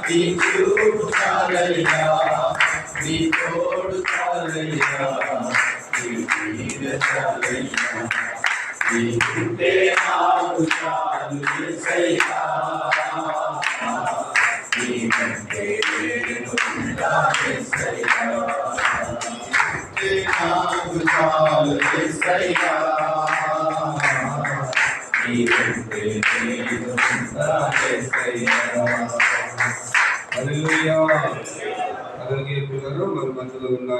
నీ చూపు చాలయ్యా, నీ తోడు చాలయ్యా, నీ మీద చాలయ్యా, నీ ఉంటే నాకు చాలు యేసయ్యా, నీ కంటే నేనుంటా యేసయ్యా, నాకు చాలు యేసయ్యా, నీ కంటే నేనుంటా యేసయ్యా. హల్లెలూయా. అలాగే పిల్లలు మన మధ్యలో ఉన్న